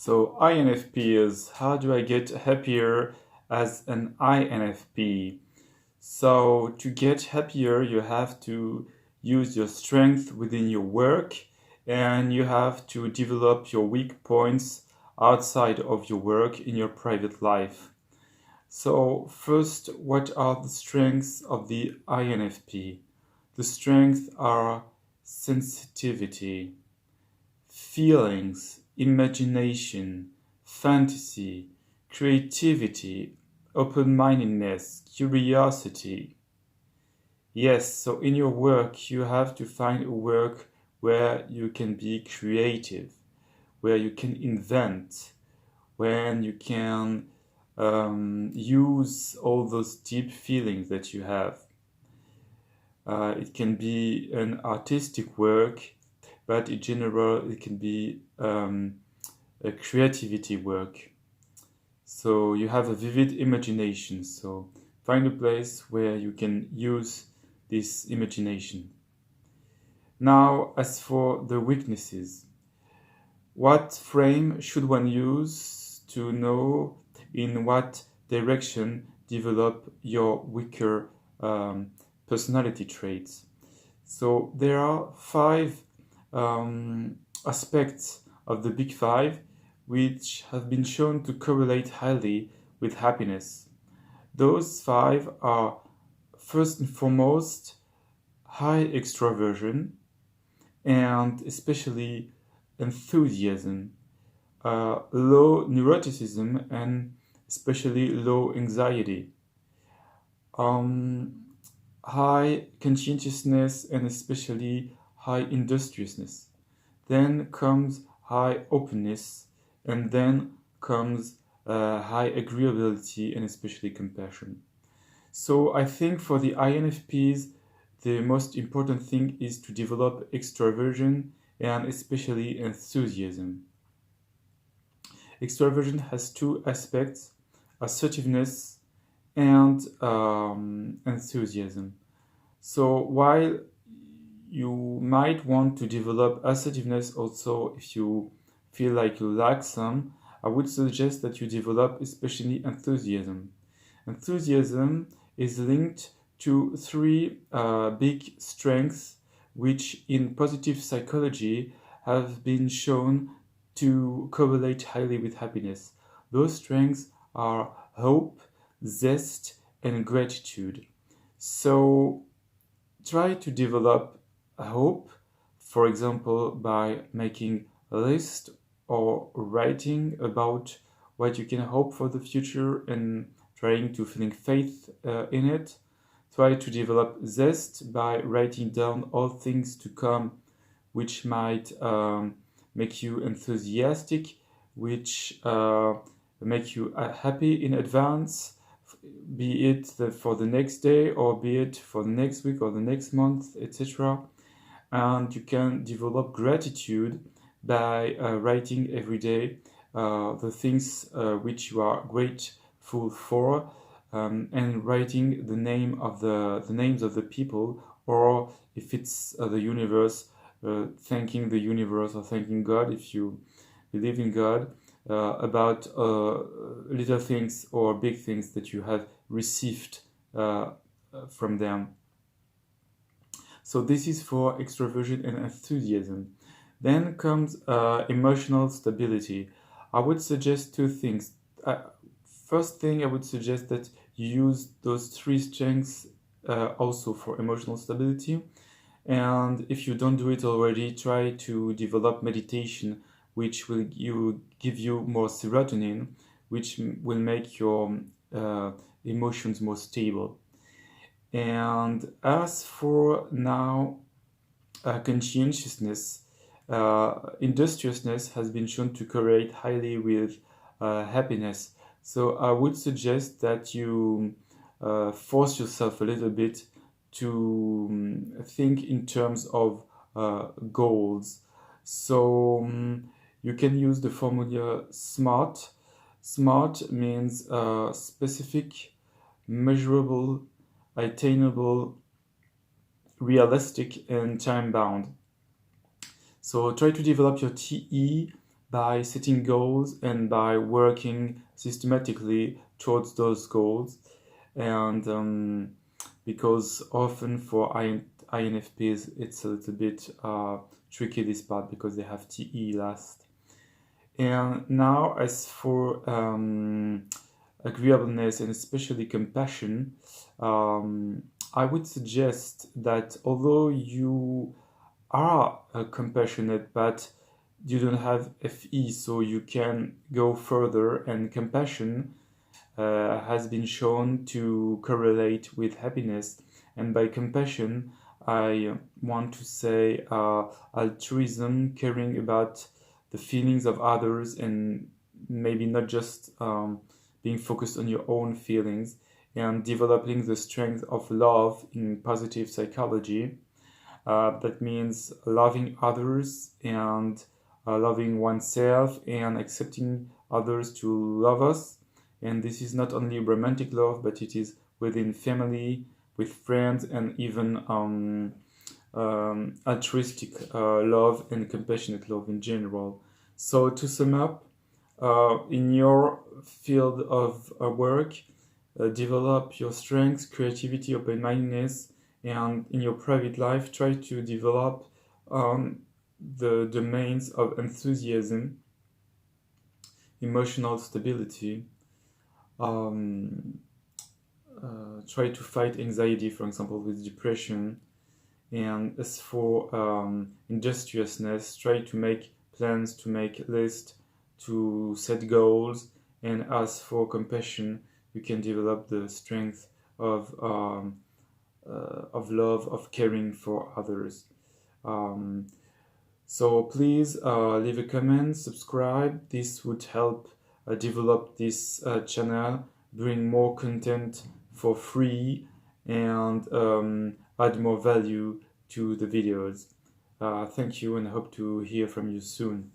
So INFP is how do I get happier as an INFP? So to get happier, you have to use your strength within your work and you have to develop your weak points outside of your work in your private life. So first, what are the strengths of the INFP? The strengths are sensitivity, feelings, imagination, fantasy, creativity, open-mindedness, curiosity. Yes, so in your work, you have to find a work where you can be creative, where you can invent, when you can use all those deep feelings that you have. It can be an artistic work, but in general, it can be a creativity work. So you have a vivid imagination. So find a place where you can use this imagination. Now, as for the weaknesses, what frame should one use to know in what direction develop your weaker personality traits? So there are five aspects of the Big Five which have been shown to correlate highly with happiness. Those five are first and foremost high extroversion and especially enthusiasm, low neuroticism, and especially low anxiety, um, high conscientiousness, and especially high industriousness. Then comes high openness, and then comes high agreeability and especially compassion. So I think for the INFPs, the most important thing is to develop extroversion and especially enthusiasm. Extroversion has two aspects, assertiveness and enthusiasm. So while you might want to develop assertiveness also if you feel like you lack some, I would suggest that you develop especially enthusiasm. Enthusiasm is linked to three big strengths which in positive psychology have been shown to correlate highly with happiness. Those strengths are hope, zest, and gratitude. So try to develop hope, for example, by making a list or writing about what you can hope for the future and trying to feeling faith in it. Try to develop zest by writing down all things to come which might make you enthusiastic, which make you happy in advance, be it for the next day or be it for the next week or the next month, etc. And you can develop gratitude by writing every day the things which you are grateful for, and writing the names of the people, or if it's the universe, thanking the universe or thanking God if you believe in God, about little things or big things that you have received from them. So this is for extroversion and enthusiasm. Then comes emotional stability. I would suggest two things. First thing, I would suggest that you use those three strengths also for emotional stability. And if you don't do it already, try to develop meditation, which will give you more serotonin, which will make your emotions more stable. And as for now, conscientiousness, industriousness has been shown to correlate highly with happiness. So I would suggest that you force yourself a little bit to think in terms of goals. So you can use the formula SMART. SMART means specific, measurable, attainable, realistic, and time bound. So try to develop your TE by setting goals and by working systematically towards those goals. And because often for INFPs it's a little bit tricky, this part, because they have TE last. And now, as for agreeableness and especially compassion, I would suggest that although you are compassionate, but you don't have FE, so you can go further, and compassion has been shown to correlate with happiness. And by compassion, I want to say altruism, caring about the feelings of others, and maybe not just being focused on your own feelings, and developing the strength of love in positive psychology. That means loving others and loving oneself and accepting others to love us. And this is not only romantic love, but it is within family, with friends, and even altruistic love and compassionate love in general. So to sum up, in your field of work, develop your strengths, creativity, open-mindedness, and in your private life, try to develop the domains of enthusiasm, emotional stability. Try to fight anxiety, for example, with depression. And as for indutriousness, try to make plans, to make lists, to set goals. And as for compassion, you can develop the strength of love, of caring for others. So please leave a comment, subscribe. This would help develop this channel, bring more content for free, and add more value to the videos. Thank you, and I hope to hear from you soon.